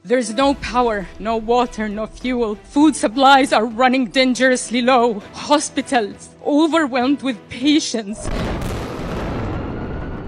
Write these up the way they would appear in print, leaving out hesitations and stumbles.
There's no power, no water, no fuel. Food supplies are running dangerously low. Hospitals overwhelmed with patients.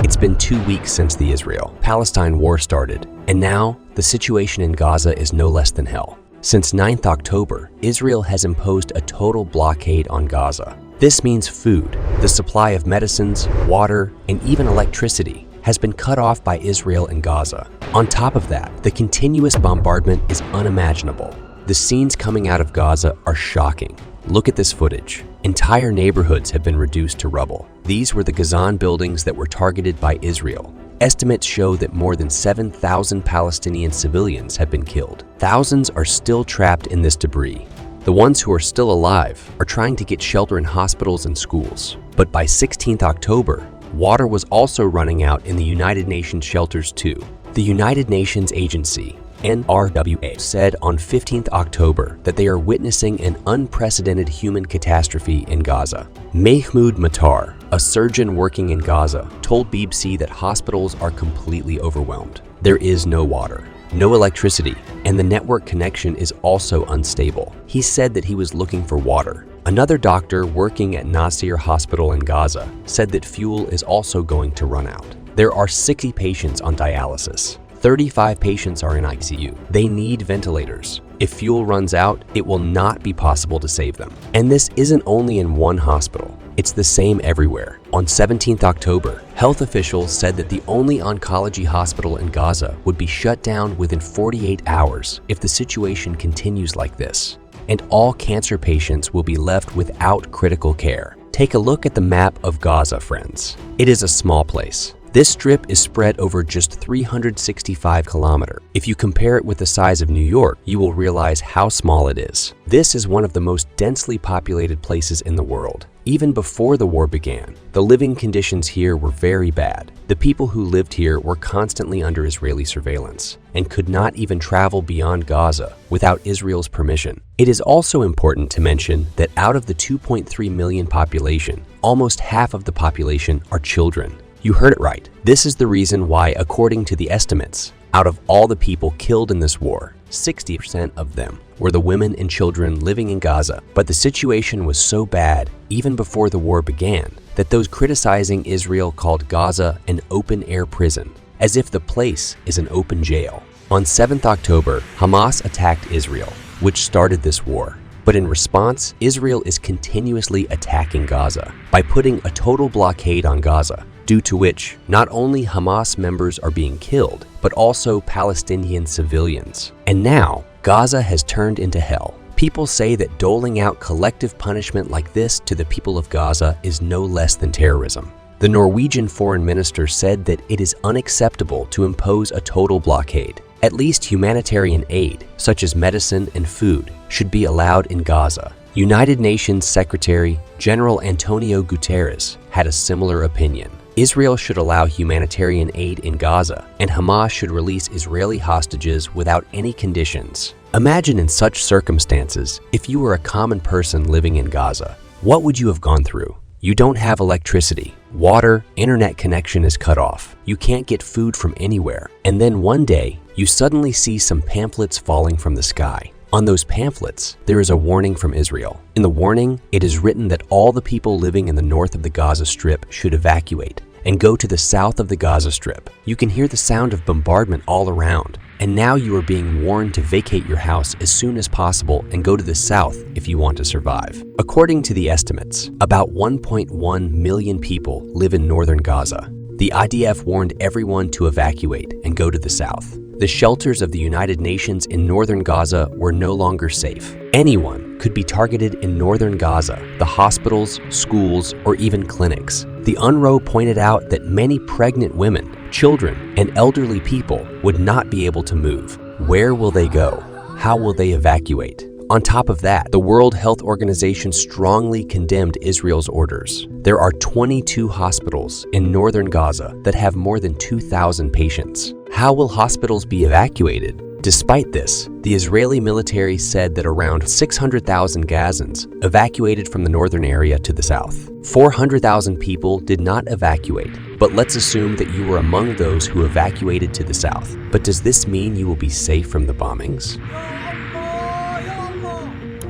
It's been 2 weeks since the Israel-Palestine war started, and now the situation in Gaza is no less than hell. Since 9th October, Israel has imposed a total blockade on Gaza. This means food, the supply of medicines, water, and even electricity has been cut off by Israel and Gaza. On top of that, the continuous bombardment is unimaginable. The scenes coming out of Gaza are shocking. Look at this footage. Entire neighborhoods have been reduced to rubble. These were the Gazan buildings that were targeted by Israel. Estimates show that more than 7,000 Palestinian civilians have been killed. Thousands are still trapped in this debris. The ones who are still alive are trying to get shelter in hospitals and schools. But by 16th October, water was also running out in the United Nations shelters too. The United Nations Agency, UNRWA, said on 15th October that they are witnessing an unprecedented human catastrophe in Gaza. Mahmoud Matar, a surgeon working in Gaza, told BBC that hospitals are completely overwhelmed. There is no water, no electricity, and the network connection is also unstable. He said that he was looking for water. Another doctor working at Nasir Hospital in Gaza said that fuel is also going to run out. There are 60 patients on dialysis. 35 patients are in ICU. They need ventilators. If fuel runs out, it will not be possible to save them. And this isn't only in one hospital. It's the same everywhere. On 17th October, health officials said that the only oncology hospital in Gaza would be shut down within 48 hours if the situation continues like this. And all cancer patients will be left without critical care. Take a look at the map of Gaza, friends. It is a small place. This strip is spread over just 365 kilometers. If you compare it with the size of New York, you will realize how small it is. This is one of the most densely populated places in the world. Even before the war began, the living conditions here were very bad. The people who lived here were constantly under Israeli surveillance and could not even travel beyond Gaza without Israel's permission. It is also important to mention that out of the 2.3 million population, almost half of the population are children. You heard it right. This is the reason why, according to the estimates, out of all the people killed in this war, 60% of them were the women and children living in Gaza. But the situation was so bad, even before the war began, that those criticizing Israel called Gaza an open-air prison, as if the place is an open jail. On 7th October, Hamas attacked Israel, which started this war. But in response, Israel is continuously attacking Gaza by putting a total blockade on Gaza, due to which not only Hamas members are being killed, but also Palestinian civilians. And now, Gaza has turned into hell. People say that doling out collective punishment like this to the people of Gaza is no less than terrorism. The Norwegian foreign minister said that it is unacceptable to impose a total blockade. At least humanitarian aid, such as medicine and food, should be allowed in Gaza. United Nations Secretary General Antonio Guterres had a similar opinion. Israel should allow humanitarian aid in Gaza, and Hamas should release Israeli hostages without any conditions. Imagine in such circumstances, if you were a common person living in Gaza, what would you have gone through? You don't have electricity, water, internet connection is cut off, you can't get food from anywhere, and then one day, you suddenly see some pamphlets falling from the sky. On those pamphlets, there is a warning from Israel. In the warning, it is written that all the people living in the north of the Gaza Strip should evacuate and go to the south of the Gaza Strip. You can hear the sound of bombardment all around, and now you are being warned to vacate your house as soon as possible and go to the south if you want to survive. According to the estimates, about 1.1 million people live in northern Gaza. The IDF warned everyone to evacuate and go to the south. The shelters of the United Nations in northern Gaza were no longer safe. Anyone could be targeted in northern Gaza, the hospitals, schools, or even clinics. The UNRWA pointed out that many pregnant women, children, and elderly people would not be able to move. Where will they go? How will they evacuate? On top of that, the World Health Organization strongly condemned Israel's orders. There are 22 hospitals in northern Gaza that have more than 2,000 patients. How will hospitals be evacuated? Despite this, the Israeli military said that around 600,000 Gazans evacuated from the northern area to the south. 400,000 people did not evacuate, but let's assume that you were among those who evacuated to the south. But does this mean you will be safe from the bombings?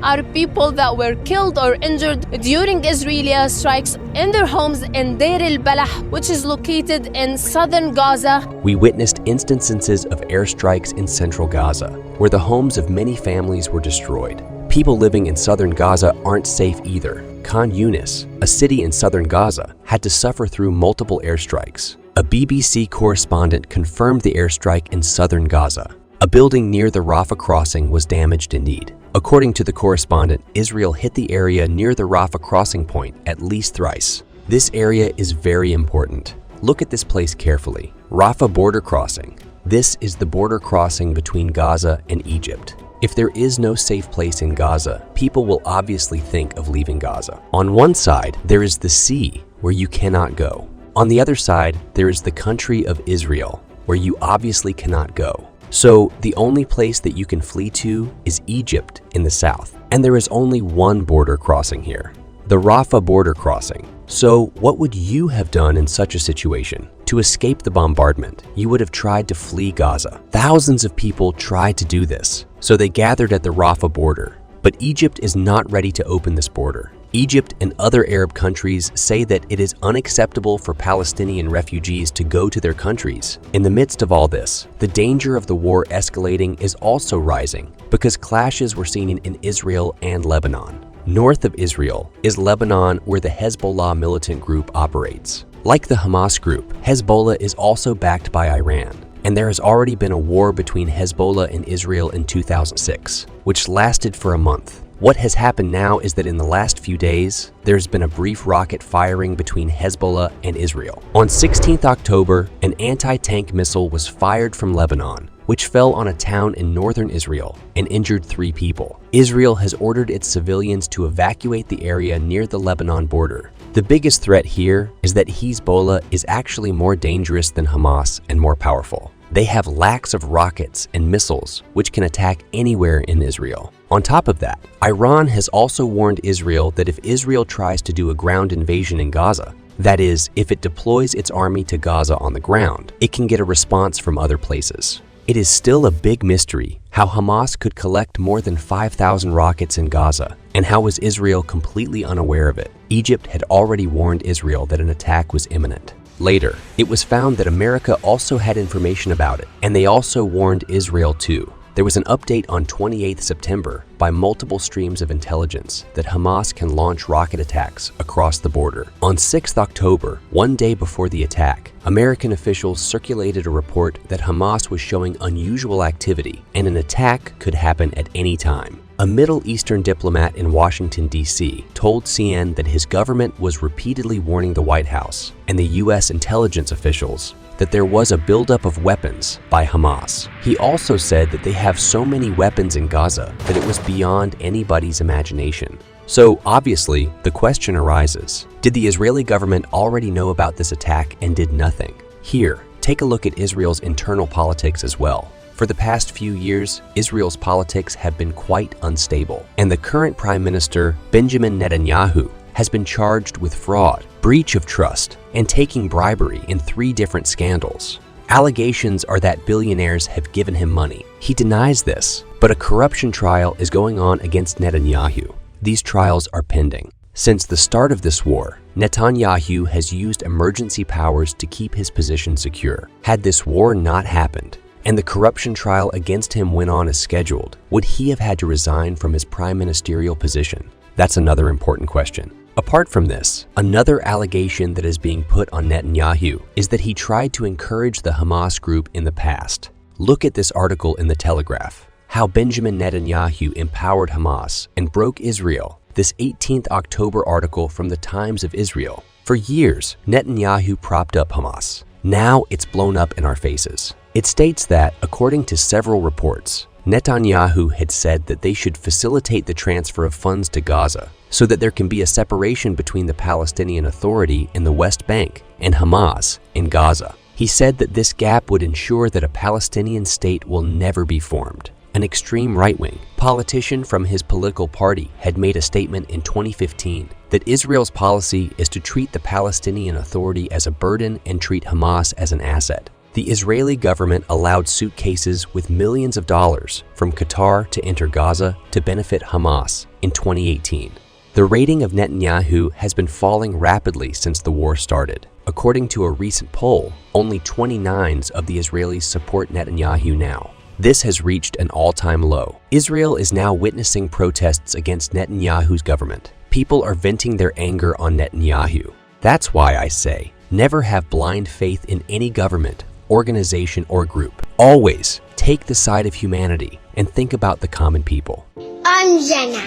Are people that were killed or injured during Israeli strikes in their homes in Deir al-Balah, which is located in southern Gaza. We witnessed instances of airstrikes in central Gaza, where the homes of many families were destroyed. People living in southern Gaza aren't safe either. Khan Yunis, a city in southern Gaza, had to suffer through multiple airstrikes. A BBC correspondent confirmed the airstrike in southern Gaza. A building near the Rafah crossing was damaged indeed. According to the correspondent, Israel hit the area near the Rafah crossing point at least thrice. This area is very important. Look at this place carefully. Rafah border crossing. This is the border crossing between Gaza and Egypt. If there is no safe place in Gaza, people will obviously think of leaving Gaza. On one side, there is the sea, where you cannot go. On the other side, there is the country of Israel, where you obviously cannot go. So the only place that you can flee to is Egypt in the south. And there is only one border crossing here, the Rafah border crossing. So what would you have done in such a situation? To escape the bombardment, you would have tried to flee Gaza. Thousands of people tried to do this, so they gathered at the Rafah border. But Egypt is not ready to open this border. Egypt and other Arab countries say that it is unacceptable for Palestinian refugees to go to their countries. In the midst of all this, the danger of the war escalating is also rising because clashes were seen in Israel and Lebanon. North of Israel is Lebanon, where the Hezbollah militant group operates. Like the Hamas group, Hezbollah is also backed by Iran. And there has already been a war between Hezbollah and Israel in 2006, which lasted for a month. What has happened now is that in the last few days, there's been a brief rocket firing between Hezbollah and Israel. On 16th October, an anti-tank missile was fired from Lebanon, which fell on a town in northern Israel and injured 3 people. Israel has ordered its civilians to evacuate the area near the Lebanon border. The biggest threat here is that Hezbollah is actually more dangerous than Hamas and more powerful. They have lakhs of rockets and missiles which can attack anywhere in Israel. On top of that, Iran has also warned Israel that if Israel tries to do a ground invasion in Gaza, that is, if it deploys its army to Gaza on the ground, it can get a response from other places. It is still a big mystery how Hamas could collect more than 5,000 rockets in Gaza, and how was Israel completely unaware of it. Egypt had already warned Israel that an attack was imminent. Later, it was found that America also had information about it, and they also warned Israel too. There was an update on 28th September by multiple streams of intelligence that Hamas can launch rocket attacks across the border. On 6th October, one day before the attack, American officials circulated a report that Hamas was showing unusual activity and an attack could happen at any time. A Middle Eastern diplomat in Washington, D.C. told CNN that his government was repeatedly warning the White House and the U.S. intelligence officials that there was a buildup of weapons by Hamas. He also said that they have so many weapons in Gaza that it was beyond anybody's imagination. So obviously, the question arises, did the Israeli government already know about this attack and did nothing? Here, take a look at Israel's internal politics as well. For the past few years, Israel's politics have been quite unstable, and the current Prime Minister, Benjamin Netanyahu, has been charged with fraud, breach of trust, and taking bribery in 3 different scandals. Allegations are that billionaires have given him money. He denies this, but a corruption trial is going on against Netanyahu. These trials are pending. Since the start of this war, Netanyahu has used emergency powers to keep his position secure. Had this war not happened, and the corruption trial against him went on as scheduled, would he have had to resign from his prime ministerial position? That's another important question. Apart from this, another allegation that is being put on Netanyahu is that he tried to encourage the Hamas group in the past. Look at this article in The Telegraph, how Benjamin Netanyahu empowered Hamas and broke Israel. This 18th October article from the Times of Israel. For years, Netanyahu propped up Hamas. Now it's blown up in our faces. It states that, according to several reports, Netanyahu had said that they should facilitate the transfer of funds to Gaza so that there can be a separation between the Palestinian Authority in the West Bank and Hamas in Gaza. He said that this gap would ensure that a Palestinian state will never be formed. An extreme right-wing politician from his political party had made a statement in 2015 that Israel's policy is to treat the Palestinian Authority as a burden and treat Hamas as an asset. The Israeli government allowed suitcases with millions of dollars from Qatar to enter Gaza to benefit Hamas in 2018. The rating of Netanyahu has been falling rapidly since the war started. According to a recent poll, only 29% of the Israelis support Netanyahu now. This has reached an all-time low. Israel is now witnessing protests against Netanyahu's government. People are venting their anger on Netanyahu. That's why I say, never have blind faith in any government, organization, or group. Always take the side of humanity and think about the common people. I'm Jenna.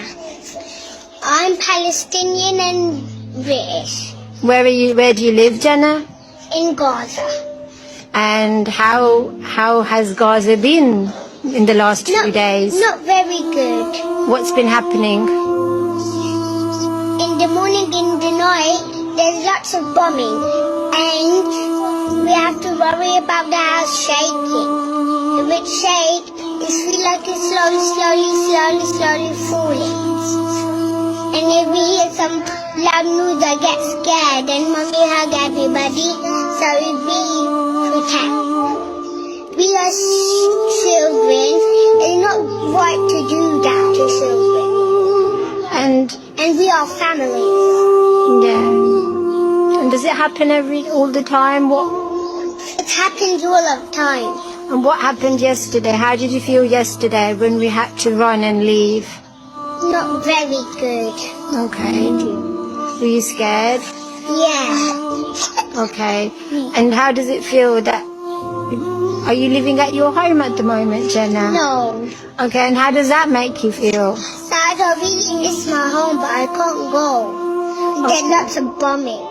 I'm Palestinian and British. Where do you live, Jenna? In Gaza. And how has Gaza been in the last few days? Not very good. What's been happening? In the morning, in the night, there's lots of bombing. And we have to worry about the house shaking. If it shakes, it feels like it's slowly falling. And if we hear some loud news, I get scared. And mommy hug everybody, so we protect. We are children. It's not right to do that to children. And we are family. Yeah. And does it happen all the time? It happens all the time. And what happened yesterday? How did you feel yesterday when we had to run and leave? Not very good. Okay. Were you scared? Yeah. Okay. And how does it feel that... Are you living at your home at the moment, Jenna? No. Okay, and how does that make you feel? Sad, I really miss my home, but I can't go. There's lots of bombing.